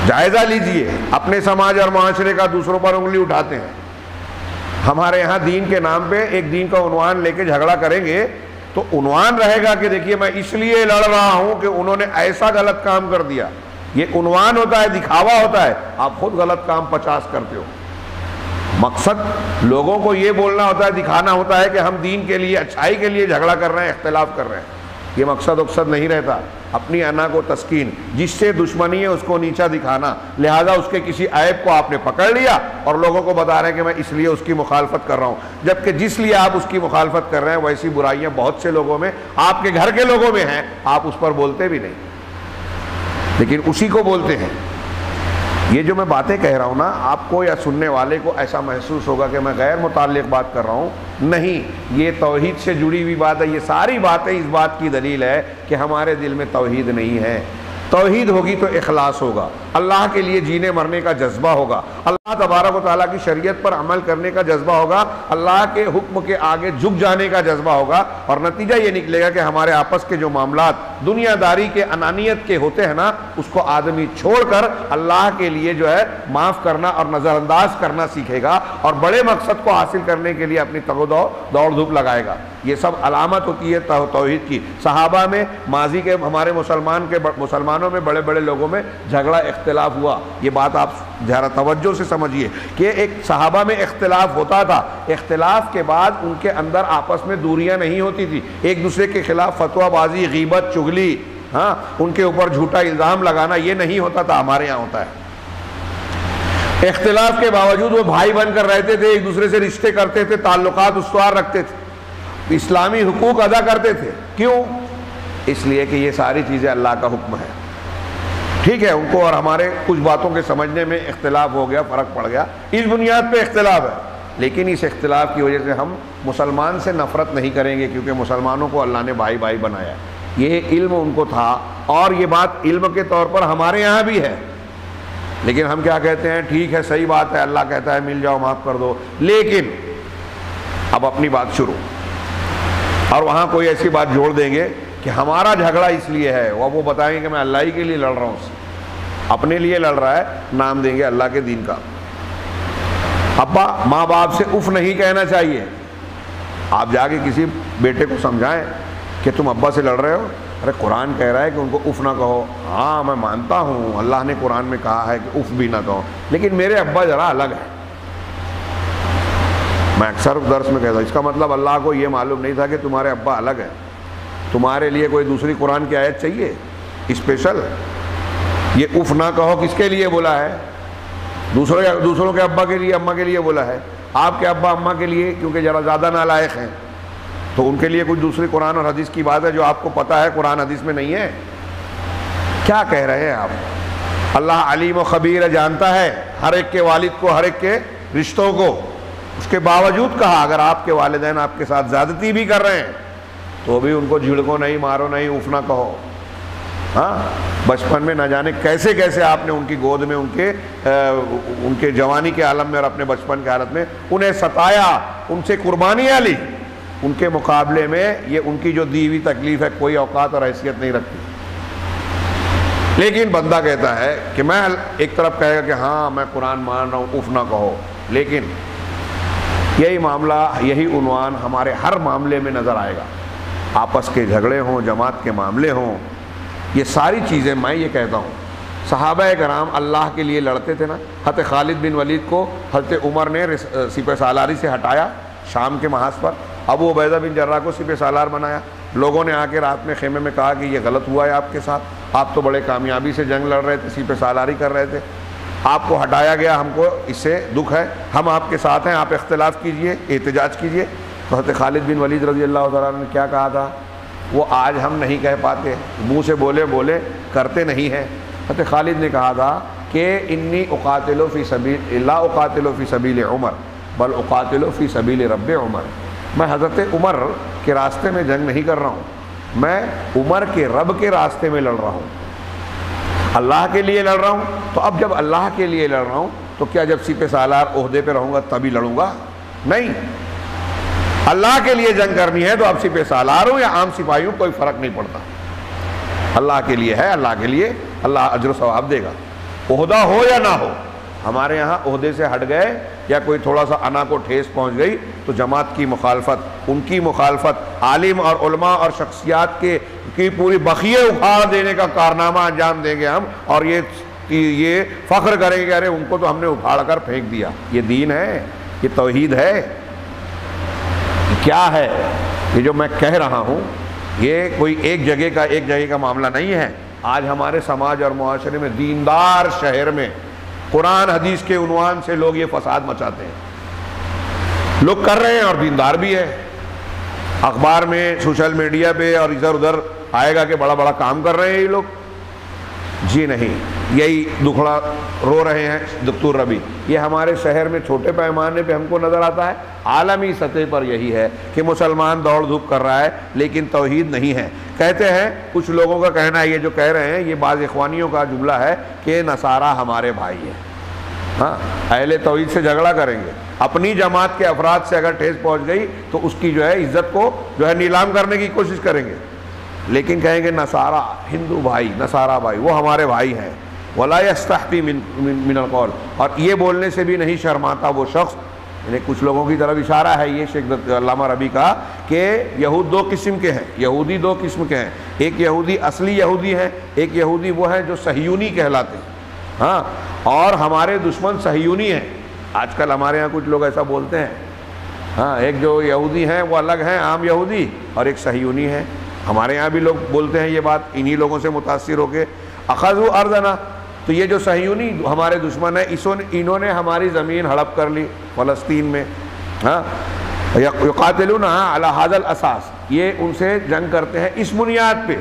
جائزہ لیجئے، اپنے سماج اور معاشرے کا دوسروں پر انگلی اٹھاتے ہیں۔ ہمارے یہاں دین کے نام پہ ایک دین کا عنوان لے کے جھگڑا کریں گے تو عنوان رہے گا کہ دیکھیے میں اس لیے لڑ رہا ہوں کہ انہوں نے ایسا غلط کام کر دیا۔ یہ عنوان ہوتا ہے، دکھاوا ہوتا ہے، آپ خود غلط کام 50 کرتے ہو۔ مقصد لوگوں کو یہ بولنا ہوتا ہے، دکھانا ہوتا ہے کہ ہم دین کے لیے، اچھائی کے لیے جھگڑا کر رہے ہیں، اختلاف کر رہے ہیں۔ یہ مقصد نہیں رہتا، اپنی انا کو تسکین، جس سے دشمنی ہے اس کو نیچا دکھانا، لہذا اس کے کسی عیب کو آپ نے پکڑ لیا اور لوگوں کو بتا رہے ہیں کہ میں اس لیے اس کی مخالفت کر رہا ہوں، جبکہ جس لیے آپ اس کی مخالفت کر رہے ہیں ویسی برائیاں بہت سے لوگوں میں، آپ کے گھر کے لوگوں میں ہیں، آپ اس پر بولتے بھی نہیں، لیکن اسی کو بولتے ہیں۔ یہ جو میں باتیں کہہ رہا ہوں نا، آپ کو یا سننے والے کو ایسا محسوس ہوگا کہ میں غیر متعلق بات کر رہا ہوں، نہیں، یہ توحید سے جڑی ہوئی بات ہے۔ یہ ساری باتیں اس بات کی دلیل ہے کہ ہمارے دل میں توحید نہیں ہے۔ توحید ہوگی تو اخلاص ہوگا، اللہ کے لیے جینے مرنے کا جذبہ ہوگا، اللہ تبارک و تعالیٰ کی شریعت پر عمل کرنے کا جذبہ ہوگا، اللہ کے حکم کے آگے جھک جانے کا جذبہ ہوگا، اور نتیجہ یہ نکلے گا کہ ہمارے آپس کے جو معاملات دنیا داری کے، انانیت کے ہوتے ہیں نا، اس کو آدمی چھوڑ کر اللہ کے لیے جو ہے معاف کرنا اور نظر انداز کرنا سیکھے گا، اور بڑے مقصد کو حاصل کرنے کے لیے اپنی تگ و دوڑ دھوپ لگائے گا۔ یہ سب علامت ہوتی ہے توحید کی۔ صحابہ میں، ماضی کے ہمارے مسلمانوں میں، بڑے بڑے لوگوں میں جھگڑا اختلاف ہوا۔ یہ بات آپ ذرا توجہ سے سمجھیے کہ ایک صحابہ میں اختلاف ہوتا تھا، اختلاف کے بعد ان کے اندر آپس میں دوریاں نہیں ہوتی تھی، ایک دوسرے کے خلاف فتویٰ بازی، غیبت، چغلی، ہاں، ان کے اوپر جھوٹا الزام لگانا، یہ نہیں ہوتا تھا، ہمارے یہاں ہوتا ہے۔ اختلاف کے باوجود وہ بھائی بن کر رہتے تھے، ایک دوسرے سے رشتے کرتے تھے، تعلقات استوار رکھتے تھے، اسلامی حقوق ادا کرتے تھے۔ کیوں؟ اس لیے کہ یہ ساری چیزیں اللہ کا حکم ہے۔ ٹھیک ہے، ان کو اور ہمارے کچھ باتوں کے سمجھنے میں اختلاف ہو گیا، فرق پڑ گیا، اس بنیاد پہ اختلاف ہے، لیکن اس اختلاف کی وجہ سے ہم مسلمان سے نفرت نہیں کریں گے، کیونکہ مسلمانوں کو اللہ نے بھائی بھائی بنایا ہے۔ یہ علم ان کو تھا، اور یہ بات علم کے طور پر ہمارے یہاں بھی ہے، لیکن ہم کیا کہتے ہیں؟ ٹھیک ہے، صحیح بات ہے، اللہ کہتا ہے مل جاؤ، معاف کر دو، لیکن اب اپنی بات شروع، اور وہاں کوئی ایسی بات جوڑ دیں گے کہ ہمارا جھگڑا اس لیے ہے، وہ بتائیں گے کہ میں اللہ ہی کے لیے لڑ رہا ہوں، اپنے لیے لڑ رہا ہے، نام دیں گے اللہ کے دین کا۔ ابا ماں باپ سے اف نہیں کہنا چاہیے۔ آپ جا کے کسی بیٹے کو سمجھائیں کہ تم ابا سے لڑ رہے ہو، ارے قرآن کہہ رہا ہے کہ ان کو اف نہ کہو۔ ہاں میں مانتا ہوں اللہ نے قرآن میں کہا ہے کہ اف بھی نہ کہو، لیکن میرے ابا ذرا الگ ہے۔ میں اکثر درس میں کہتا ہوں، اس کا مطلب اللہ کو یہ معلوم نہیں تھا کہ تمہارے ابا الگ ہے، تمہارے لیے کوئی دوسری قرآن کی آیت چاہیے اسپیشل؟ یہ اف نہ کہو کس کے لیے بولا ہے؟ دوسروں کے ابا کے لیے، اماں کے لیے بولا ہے۔ آپ کے ابا اماں کے لیے کیونکہ ذرا زیادہ نالائق ہیں تو ان کے لیے کچھ دوسری قرآن اور حدیث کی بات ہے جو آپ کو پتہ ہے قرآن حدیث میں نہیں ہے۔ کیا کہہ رہے ہیں آپ؟ اللہ علیم و خبیر ہے، جانتا ہے ہر ایک کے والد کو، ہر ایک کے رشتوں کو۔ اس کے باوجود کہا اگر آپ کے والدین آپ کے ساتھ زیادتی بھی کر رہے ہیں تو بھی ان کو جھڑکو نہیں، مارو نہیں، اف نہ کہو۔ ہاں، بچپن میں نہ جانے کیسے کیسے آپ نے ان کی گود میں، ان کے جوانی کے عالم میں اور اپنے بچپن کے حالت میں انہیں ستایا، ان سے قربانیاں لی، ان کے مقابلے میں یہ ان کی جو دی ہوئی تکلیف ہے کوئی اوقات اور حیثیت نہیں رکھتی۔ لیکن بندہ کہتا ہے کہ میں ایک طرف کہے گا کہ ہاں میں قرآن مان رہا ہوں، اف نہ کہو، لیکن یہی معاملہ، یہی عنوان ہمارے ہر معاملے میں نظر آئے گا، آپس کے جھگڑے ہوں، جماعت کے معاملے ہوں، یہ ساری چیزیں میں یہ کہتا ہوں صحابہ کرام اللہ کے لیے لڑتے تھے نا۔ حضرت خالد بن ولید کو حضرت عمر نے سپہ سالاری سے ہٹایا شام کے محاذ پر، ابو عبیدہ بن جراح کو سپہ سالار بنایا۔ لوگوں نے آ کے رات میں خیمے میں کہا کہ یہ غلط ہوا ہے آپ کے ساتھ، آپ تو بڑے کامیابی سے جنگ لڑ رہے تھے، سپہ سالاری کر رہے تھے، آپ کو ہٹایا گیا، ہم کو اس سے دکھ ہے، ہم آپ کے ساتھ ہیں، آپ اختلاف کیجئے، احتجاج کیجئے۔ تو حضرت خالد بن ولید رضی اللہ تعالیٰ عنہ نے کیا کہا تھا؟ وہ آج ہم نہیں کہہ پاتے، منہ سے بولے کرتے نہیں ہیں۔ حضرت خالد نے کہا تھا کہ انی اقاتل فی سبیل لا اقاتل فی سبیل عمر بل اقاتل فی سبیل رب عمر، میں حضرت عمر کے راستے میں جنگ نہیں کر رہا ہوں، میں عمر کے رب کے راستے میں لڑ رہا ہوں، اللہ کے لیے لڑ رہا ہوں۔ تو اب جب اللہ کے لیے لڑ رہا ہوں تو کیا جب سپہ سالار عہدے پہ رہوں گا تبھی لڑوں گا؟ نہیں، اللہ کے لیے جنگ کرنی ہے تو اب سپہ سالار ہوں یا عام سپاہی ہوں کوئی فرق نہیں پڑتا، اللہ کے لیے ہے، اللہ کے لیے اللہ اجر و ثواب دے گا، عہدہ ہو یا نہ ہو۔ ہمارے یہاں عہدے سے ہٹ گئے یا کوئی تھوڑا سا انا کو ٹھیس پہنچ گئی تو جماعت کی مخالفت، ان کی مخالفت، عالم اور علماء اور شخصیات کی پوری بخیے اکھاڑ دینے کا کارنامہ انجام دیں گے ہم، اور یہ فخر کریں گے ارے ان کو تو ہم نے اکھاڑ کر پھینک دیا۔ یہ دین ہے، یہ توحید ہے، کیا ہے یہ جو میں کہہ رہا ہوں؟ یہ کوئی ایک جگہ کا معاملہ نہیں ہے۔ آج ہمارے سماج اور معاشرے میں دیندار شہر میں قرآن حدیث کے عنوان سے لوگ یہ فساد مچاتے ہیں، لوگ کر رہے ہیں اور دیندار بھی ہے، اخبار میں، سوشل میڈیا پہ اور ادھر ادھر آئے گا کہ بڑا بڑا کام کر رہے ہیں یہ لوگ۔ جی نہیں، یہی دکھڑا رو رہے ہیں دکتور ربی، یہ ہمارے شہر میں چھوٹے پیمانے پہ ہم کو نظر آتا ہے، عالمی سطح پر یہی ہے کہ مسلمان دوڑ دھوپ کر رہا ہے لیکن توحید نہیں ہے۔ کہتے ہیں کچھ لوگوں کا کہنا ہے، یہ جو کہہ رہے ہیں یہ بعض اخوانیوں کا جملہ ہے کہ نصارہ ہمارے بھائی ہیں۔ ہاں، اہل توحید سے جھگڑا کریں گے، اپنی جماعت کے افراد سے اگر ٹھیس پہنچ گئی تو اس کی جو ہے عزت کو جو ہے نیلام کرنے کی کوشش کریں گے، لیکن کہیں گے نصارہ ہندو بھائی، نصارہ بھائی وہ ہمارے بھائی ہیں۔ ولا یستحی من القول، اور یہ بولنے سے بھی نہیں شرماتا وہ شخص، یعنی کچھ لوگوں کی طرف اشارہ ہے یہ شیخ علامہ ربی کا کہ یہود دو قسم کے ہیں، یہودی دو قسم کے ہیں، ایک یہودی اصلی یہودی ہیں، ایک یہودی وہ ہیں جو صہیونی کہلاتے ہیں۔ ہاں، اور ہمارے دشمن صہیونی ہیں۔ آج کل ہمارے ہاں کچھ لوگ ایسا بولتے ہیں، ہاں، ایک جو یہودی ہیں وہ الگ ہیں عام یہودی، اور ایک صہیونی ہے۔ ہمارے یہاں بھی لوگ بولتے ہیں یہ بات، انہی لوگوں سے متاثر ہو کے اخذوا ارضنا، تو یہ جو صہیونی ہمارے دشمن ہیں انہوں نے ہماری زمین ہڑپ کر لی فلسطین میں۔ ہاں، یقاتلون علی ھذا الاساس، یہ ان سے جنگ کرتے ہیں اس بنیاد پہ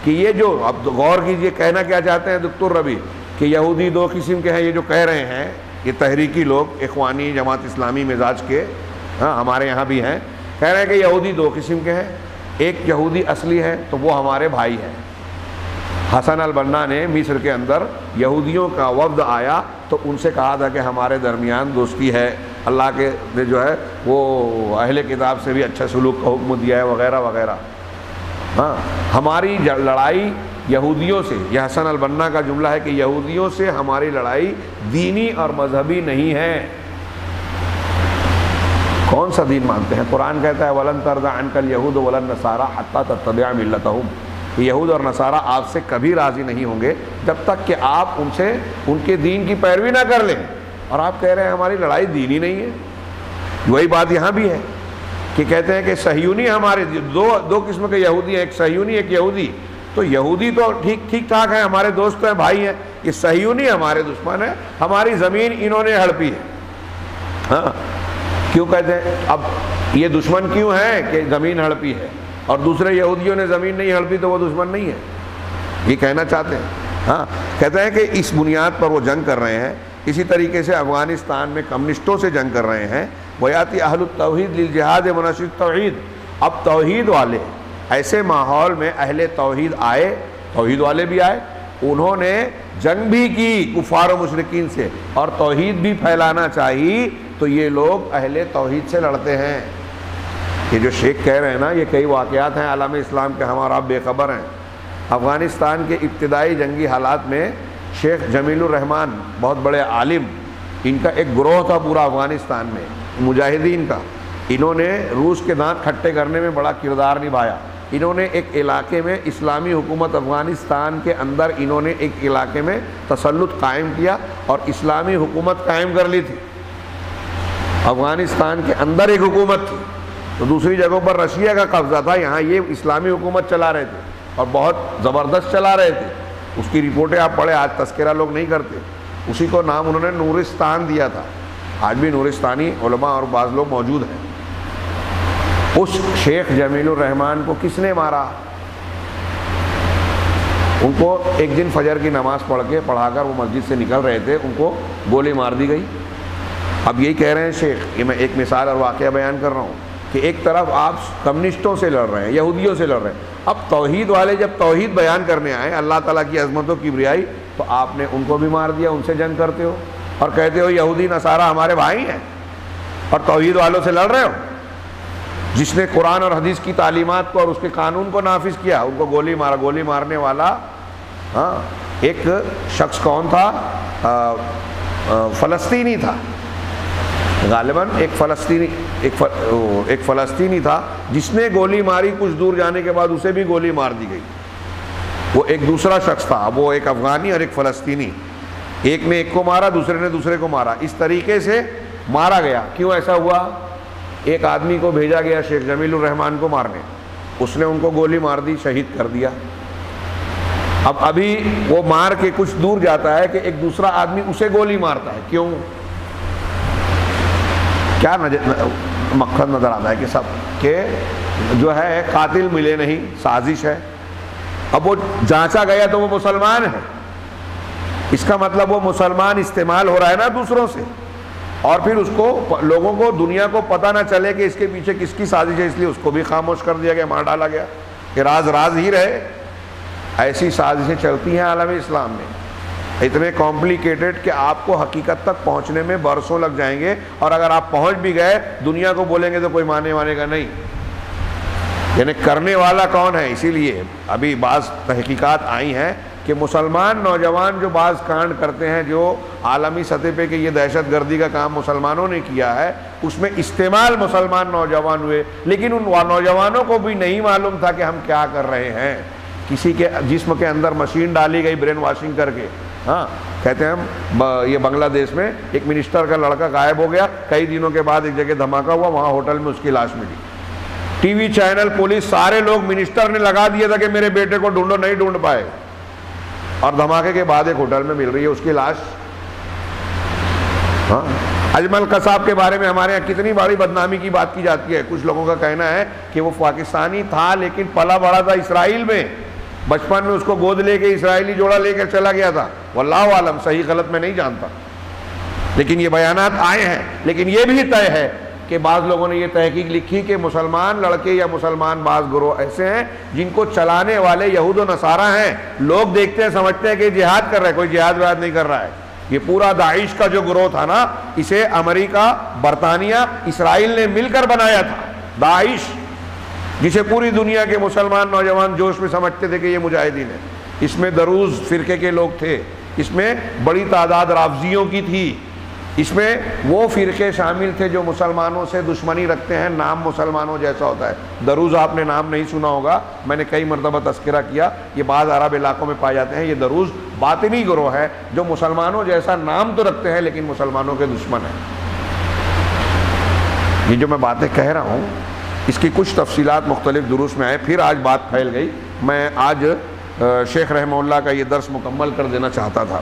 کہ یہ جو، اب غور کیجئے کہنا کیا چاہتے ہیں دکتور ربی کہ یہودی دو قسم کے ہیں، یہ جو کہہ رہے ہیں یہ تحریکی لوگ، اخوانی جماعت اسلامی مزاج کے، ہاں ہمارے یہاں بھی ہیں، کہہ رہے ہیں کہ یہودی دو قسم کے ہیں، ایک یہودی اصلی ہے تو وہ ہمارے بھائی ہیں۔ حسن البنا نے مصر کے اندر یہودیوں کا وفد آیا تو ان سے کہا تھا کہ ہمارے درمیان دوستی ہے، اللہ کے نے جو ہے وہ اہل کتاب سے بھی اچھا سلوک کا حکم دیا ہے وغیرہ وغیرہ۔ ہاں، ہماری لڑائی یہودیوں سے، یہ حسن البنا کا جملہ ہے کہ یہودیوں سے ہماری لڑائی دینی اور مذہبی نہیں ہے۔ کون سا دین مانتے ہیں؟ قرآن کہتا ہے وَلَن تَرْضَ عَنْكَ الْيَهُودُ وَلَا النَّصَارَىٰ حَتَّىٰ تَتَّبِعَ مِلَّتَهُمْ، یہود اور نصارہ آپ سے کبھی راضی نہیں ہوں گے جب تک کہ آپ ان سے ان کے دین کی پیروی نہ کر لیں، اور آپ کہہ رہے ہیں ہماری لڑائی دینی نہیں ہے۔ وہی بات یہاں بھی ہے کہ کہتے ہیں کہ صہیونی ہمارے دو قسم کے یہودی ہیں، ایک صہیونی ایک یہودی، تو یہودی تو ٹھیک ٹھاک ہیں، ہمارے دوست ہیں، بھائی ہیں، یہ صہیونی ہمارے دشمن ہیں، ہماری زمین انہوں نے ہڑپی ہے۔ ہاں، کیوں کہتے ہیں؟ اب یہ دشمن کیوں ہے کہ زمین ہڑپی ہے، اور دوسرے یہودیوں نے زمین نہیں ہڑپی تو وہ دشمن نہیں ہے، یہ کہنا چاہتے ہیں۔ ہاں، کہتے ہیں کہ اس بنیاد پر وہ جنگ کر رہے ہیں. اسی طریقے سے افغانستان میں کمیونسٹوں سے جنگ کر رہے ہیں. ویاتی اہل التوحید للجہاد مناشد توحید. اب توحید والے ایسے ماحول میں اہل توحید آئے، توحید والے بھی آئے، انہوں نے جنگ بھی کی کفار و مشرکین سے، اور توحید بھی پھیلانا چاہیے، تو یہ لوگ اہل توحید سے لڑتے ہیں. یہ جو شیخ کہہ رہے ہیں نا، یہ کئی واقعات ہیں عالم اسلام کے، ہم اور آپ بے خبر ہیں. افغانستان کے ابتدائی جنگی حالات میں شیخ جمیل الرحمان بہت بڑے عالم، ان کا ایک گروہ تھا پورا افغانستان میں مجاہدین کا. انہوں نے روس کے دانت کھٹے کرنے میں بڑا کردار نبھایا. انہوں نے ایک علاقے میں اسلامی حکومت افغانستان کے اندر انہوں نے ایک علاقے میں تسلط قائم کیا اور اسلامی حکومت قائم کر لی تھی. افغانستان کے اندر ایک حکومت تھی، تو دوسری جگہوں پر رشیا کا قبضہ تھا، یہاں یہ اسلامی حکومت چلا رہے تھے اور بہت زبردست چلا رہے تھے. اس کی رپورٹیں آپ پڑھیں، آج تذکرہ لوگ نہیں کرتے. اسی کو نام انہوں نے نورستان دیا تھا. آج بھی نورستانی علماء اور بعض لوگ موجود ہیں. اس شیخ جمیل الرحمان کو کس نے مارا؟ ان کو ایک دن فجر کی نماز پڑھا کر وہ مسجد سے نکل رہے تھے، ان کو گولی مار دی گئی. اب یہی کہہ رہے ہیں شیخ، یہ میں ایک مثال اور واقعہ بیان کر رہا ہوں کہ ایک طرف آپ کمیونسٹوں سے لڑ رہے ہیں، یہودیوں سے لڑ رہے ہیں، اب توحید والے جب توحید بیان کرنے آئے، اللہ تعالیٰ کی عظمتوں کی کبریائی، تو آپ نے ان کو بھی مار دیا. ان سے جنگ کرتے ہو اور کہتے ہو یہودی نصارہ ہمارے بھائی ہیں، اور توحید والوں سے لڑ رہے ہو. جس نے قرآن اور حدیث کی تعلیمات کو اور اس کے قانون کو نافذ کیا، ان کو گولی مارا. گولی مارنے والا ایک شخص کون تھا؟ فلسطینی تھا غالباً، ایک فلسطینی تھا جس نے گولی ماری. کچھ دور جانے کے بعد اسے بھی گولی مار دی گئی. وہ ایک دوسرا شخص تھا، وہ ایک افغانی اور ایک فلسطینی، ایک نے ایک کو مارا، دوسرے نے دوسرے کو مارا. اس طریقے سے مارا گیا. کیوں ایسا ہوا؟ ایک آدمی کو بھیجا گیا شیخ جمیل الرحمان کو مارنے، اس نے ان کو گولی مار دی، شہید کر دیا. اب ابھی وہ مار کے کچھ دور جاتا ہے کہ ایک دوسرا آدمی اسے گولی مارتا ہے. کیوں؟ کیا مقصد نظر آتا ہے کہ سب کہ جو ہے قاتل ملے نہیں، سازش ہے. اب وہ جانچا گیا تو وہ مسلمان ہے، اس کا مطلب وہ مسلمان استعمال ہو رہا ہے نا دوسروں سے، اور پھر اس کو لوگوں کو، دنیا کو پتہ نہ چلے کہ اس کے پیچھے کس کی سازش ہے، اس لیے اس کو بھی خاموش کر دیا گیا، مار ڈالا گیا کہ راز راز ہی رہے. ایسی سازشیں چلتی ہیں عالم اسلام میں، اتنے کمپلیکیٹڈ کہ آپ کو حقیقت تک پہنچنے میں برسوں لگ جائیں گے، اور اگر آپ پہنچ بھی گئے دنیا کو بولیں گے تو کوئی مانے گا نہیں. یعنی کرنے والا کون ہے؟ اسی لیے ابھی بعض تحقیقات آئی ہیں کہ مسلمان نوجوان جو بعض کانڈ کرتے ہیں، جو عالمی سطح پہ کہ یہ دہشت گردی کا کام مسلمانوں نے کیا ہے، اس میں استعمال مسلمان نوجوان ہوئے، لیکن ان نوجوانوں کو بھی نہیں معلوم تھا کہ ہم کیا کر رہے ہیں. کسی کے جسم کے اندر مشین ڈالی گئی برین واشنگ کر کے. کہتے ہیں یہ بنگلہ دیش میں ایک منسٹر کا لڑکا غائب ہو گیا، کئی دنوں کے بعد ایک جگہ دھماکہ ہوا، وہاں ہوٹل میں اس کی لاش ملی. ٹی وی چینل، پولیس، سارے لوگ، منسٹر نے لگا دیا تھا کہ میرے بیٹے کو ڈھونڈو، نہیں ڈھونڈ پائے، اور دھماکے کے بعد ایک ہوٹل میں مل رہی ہے اس کی لاش. اجمل قصاب کے بارے میں ہمارے یہاں کتنی بڑی بدنامی کی بات کی جاتی ہے. کچھ لوگوں کا کہنا ہے کہ وہ پاکستانی تھا لیکن پلا بڑا تھا اسرائیل میں، بچپن میں اس کو گود لے کے اسرائیلی جوڑا لے کر چلا گیا تھا. واللہ عالم، صحیح غلط میں نہیں جانتا، لیکن یہ بیانات آئے ہیں. لیکن یہ بھی طے ہے کہ بعض لوگوں نے یہ تحقیق لکھی کہ مسلمان لڑکے یا مسلمان بعض گروہ ایسے ہیں جن کو چلانے والے یہود و نصارہ ہیں. لوگ دیکھتے ہیں، سمجھتے ہیں کہ جہاد کر رہا ہے، کوئی جہاد وہاد نہیں کر رہا ہے. یہ پورا داعش کا جو گروہ تھا نا، اسے امریکہ، برطانیہ، اسرائیل نے مل کر بنایا تھا. داعش جسے پوری دنیا کے مسلمان نوجوان جوش میں سمجھتے تھے کہ یہ مجاہدین ہیں. اس میں دروز فرقے کے لوگ تھے، اس میں بڑی تعداد رافضیوں کی تھی، اس میں وہ فرقے شامل تھے جو مسلمانوں سے دشمنی رکھتے ہیں، نام مسلمانوں جیسا ہوتا ہے. دروز آپ نے نام نہیں سنا ہوگا، میں نے کئی مرتبہ تذکرہ کیا، یہ بعض عرب علاقوں میں پائے جاتے ہیں. یہ دروز باطنی گروہ ہے جو مسلمانوں جیسا نام تو رکھتے ہیں لیکن مسلمانوں کے دشمن ہیں. یہ جو میں باتیں کہہ رہا ہوں اس کی کچھ تفصیلات مختلف دروس میں آئے، پھر آج بات پھیل گئی. میں آج شیخ رحمہ اللہ کا یہ درس مکمل کر دینا چاہتا تھا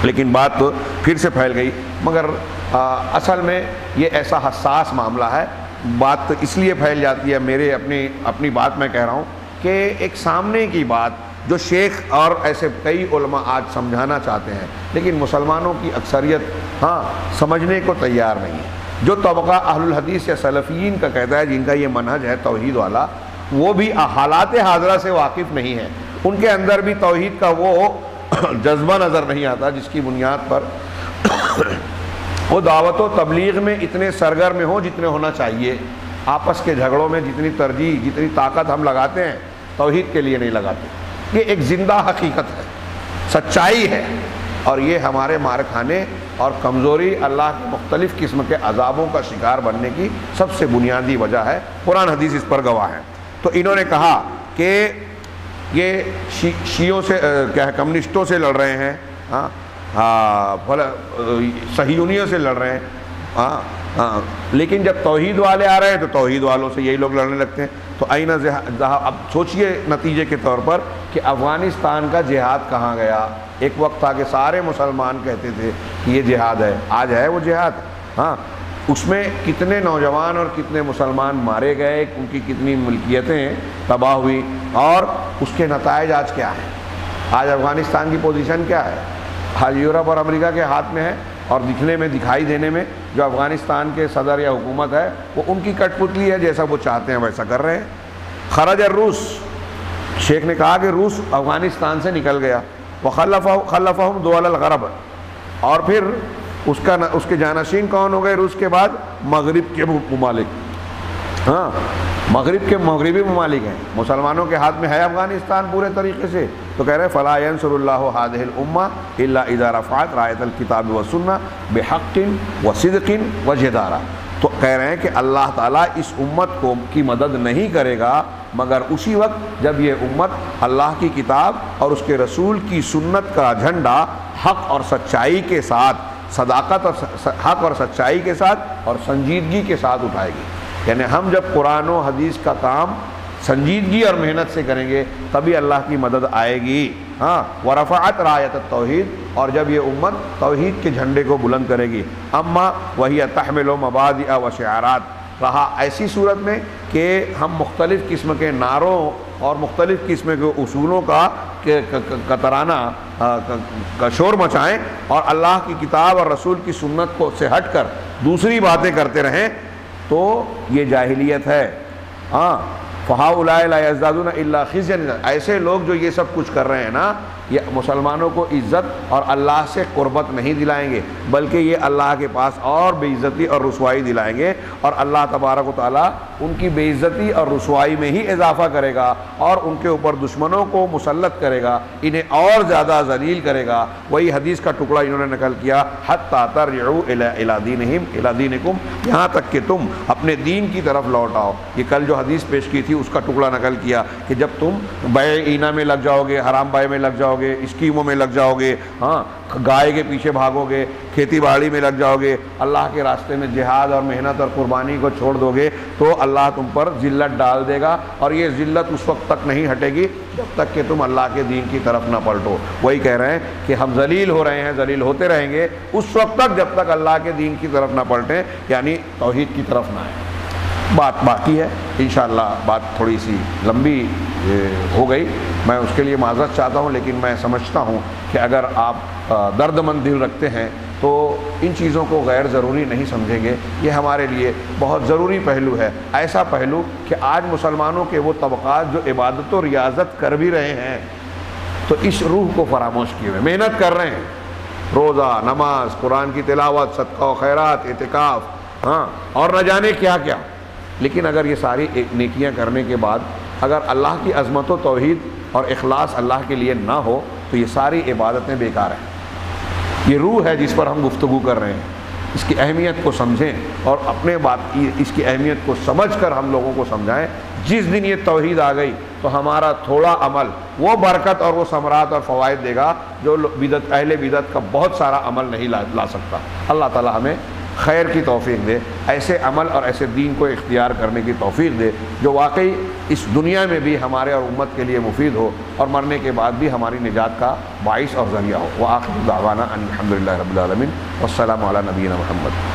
لیکن بات پھر سے پھیل گئی. مگر اصل میں یہ ایسا حساس معاملہ ہے، بات اس لیے پھیل جاتی ہے، میرے اپنی بات میں کہہ رہا ہوں کہ ایک سامنے کی بات جو شیخ اور ایسے کئی علماء آج سمجھانا چاہتے ہیں، لیکن مسلمانوں کی اکثریت سمجھنے کو تیار نہیں ہے۔ جو طبقہ اہل الحدیث یا سلفیین کا کہتا ہے، جن کا یہ منہج ہے توحید والا، وہ بھی حالات حاضرہ سے واقف نہیں ہے، ان کے اندر بھی توحید کا وہ جذبہ نظر نہیں آتا جس کی بنیاد پر وہ دعوت و تبلیغ میں اتنے سرگرم ہوں جتنے ہونا چاہیے۔ آپس کے جھگڑوں میں جتنی ترجیح، جتنی طاقت ہم لگاتے ہیں، توحید کے لیے نہیں لگاتے۔ یہ ایک زندہ حقیقت ہے، سچائی ہے، اور یہ ہمارے مار کھانے اور کمزوری، اللہ کے مختلف قسم کے عذابوں کا شکار بننے کی سب سے بنیادی وجہ ہے۔ قرآن حدیث اس پر گواہ ہے۔ تو انہوں نے کہا کہ یہ شیعوں سے کیا ہے، کمیونسٹوں سے لڑ رہے ہیں، صہیونیوں سے لڑ رہے ہیں، لیکن جب توحید والے آ رہے ہیں تو توحید والوں سے یہی لوگ لڑنے لگتے ہیں۔ تو اب سوچئے نتیجے کے طور پر کہ افغانستان کا جہاد کہاں گیا؟ ایک وقت تھا کہ سارے مسلمان کہتے تھے کہ یہ جہاد ہے، آج ہے وہ جہاد؟ اس میں کتنے نوجوان اور کتنے مسلمان مارے گئے، ان کی کتنی ملکیتیں تباہ ہوئی، اور اس کے نتائج آج کیا ہیں؟ آج افغانستان کی پوزیشن کیا ہے؟ آج یورپ اور امریکہ کے ہاتھ میں ہے، اور دکھنے میں، دکھائی دینے میں جو افغانستان کے صدر یا حکومت ہے وہ ان کی کٹ پتلی ہے، جیسا وہ چاہتے ہیں ویسا کر رہے ہیں۔ خرج الروس، شیخ نے کہا کہ روس افغانستان سے نکل گیا، وخلفہم دول الغرب، اور پھر اس کے جانشین کون ہو گئے روس کے بعد؟ مغرب کے ممالک۔ مغرب کے مغربی ممالک ہیں، مسلمانوں کے ہاتھ میں ہے افغانستان پورے طریقے سے۔ تو کہہ رہے ہیں فلا ینصر اللہ هذه الامه الا اذا رفعت رايه الكتاب والسنه بحق وصدق وجدارہ۔ تو کہہ رہے ہیں کہ اللہ تعالیٰ اس امت کی مدد نہیں کرے گا مگر اسی وقت جب یہ امت اللہ کی کتاب اور اس کے رسول کی سنت کا جھنڈا حق اور سچائی کے ساتھ، صداقت اور حق اور سچائی کے ساتھ اور سنجیدگی کے ساتھ اٹھائے گی۔ یعنی ہم جب قرآن و حدیث کا کام سنجیدگی اور محنت سے کریں گے تبھی اللہ کی مدد آئے گی۔ ورفعت رایت التوحید، اور جب یہ امت توحید کے جھنڈے کو بلند کرے گی۔ اما وہی تحمل مبادئ و شعارات، رہا ایسی صورت میں کہ ہم مختلف قسم کے نعروں اور مختلف قسم کے اصولوں کا ترانہ کا شور مچائیں اور اللہ کی کتاب اور رسول کی سنت کو سے ہٹ کر دوسری باتیں کرتے رہیں، تو یہ جاہلیت ہے۔ فَهَؤُلَاءِ لَا يَزْدَادُونَ إِلَّا خِزْيًا، ایسے لوگ جو یہ سب کچھ کر رہے ہیں نا، یہ مسلمانوں کو عزت اور اللہ سے قربت نہیں دلائیں گے، بلکہ یہ اللہ کے پاس اور بے عزتی اور رسوائی دلائیں گے، اور اللہ تبارک و تعالیٰ ان کی بے عزتی اور رسوائی میں ہی اضافہ کرے گا، اور ان کے اوپر دشمنوں کو مسلط کرے گا، انہیں اور زیادہ ذلیل کرے گا۔ وہی حدیث کا ٹکڑا انہوں نے نقل کیا، حَتَّى تَرْجِعُوا إِلَىٰ دِينِكُمْ، یہاں تک کہ تم اپنے دین کی طرف لوٹ آؤ۔ یہ کل جو حدیث پیش کی تھی اس کا ٹکڑا نقل کیا کہ جب تم بیع اینا میں لگ جاؤ گے، حرام بائے میں لگ جاؤ گے، اسکیموں میں لگ جاؤ گے، گائے کے پیچھے بھاگو گے، کھیتی باڑی میں لگ جاؤ گے، اللہ کے راستے میں جہاد اور محنت اور قربانی کو چھوڑ دو گے، تو اللہ تم پر ذلت ڈال دے گا، اور یہ ذلت اس وقت تک نہیں ہٹے گی جب تک کہ تم اللہ کے دین کی طرف نہ پلٹو۔ وہی کہہ رہے ہیں کہ ہم ذلیل ہو رہے ہیں، ذلیل ہوتے رہیں گے اس وقت تک جب تک اللہ کے دین کی طرف نہ پلٹیں، یعنی توحید کی طرف نہ آئیں۔ بات باقی ہے، انشاءاللہ بات تھوڑی سی لمبی ہو گئی، میں اس کے لیے معذرت چاہتا ہوں، لیکن میں سمجھتا ہوں کہ اگر آپ درد مند دل رکھتے ہیں تو ان چیزوں کو غیر ضروری نہیں سمجھیں گے۔ یہ ہمارے لیے بہت ضروری پہلو ہے، ایسا پہلو کہ آج مسلمانوں کے وہ طبقات جو عبادت و ریاضت کر بھی رہے ہیں تو اس روح کو فراموش کیے ہوئے محنت کر رہے ہیں، روزہ، نماز، قرآن کی تلاوت، صدقہ و خیرات، اعتکاف، اور نہ جانے کیا کیا، لیکن اگر یہ ساری نیکیاں کرنے کے بعد اگر اللہ کی عظمت و توحید اور اخلاص اللہ کے لیے نہ ہو تو یہ ساری عبادتیں بیکار ہیں۔ یہ روح ہے جس پر ہم گفتگو کر رہے ہیں، اس کی اہمیت کو سمجھیں اور اپنے بات کی اس کی اہمیت کو سمجھ کر ہم لوگوں کو سمجھائیں۔ جس دن یہ توحید آ گئی تو ہمارا تھوڑا عمل وہ برکت اور وہ ثمرات اور فوائد دے گا جو اہل بدعت کا بہت سارا عمل نہیں لا سکتا۔ اللہ تعالی ہمیں خیر کی توفیق دے، ایسے عمل اور ایسے دین کو اختیار کرنے کی توفیق دے جو واقعی اس دنیا میں بھی ہمارے اور امت کے لیے مفید ہو اور مرنے کے بعد بھی ہماری نجات کا باعث اور ذریعہ ہو۔ وآخر دعوانا ان الحمد للہ رب العالمین، والسلام علی نبینا محمد۔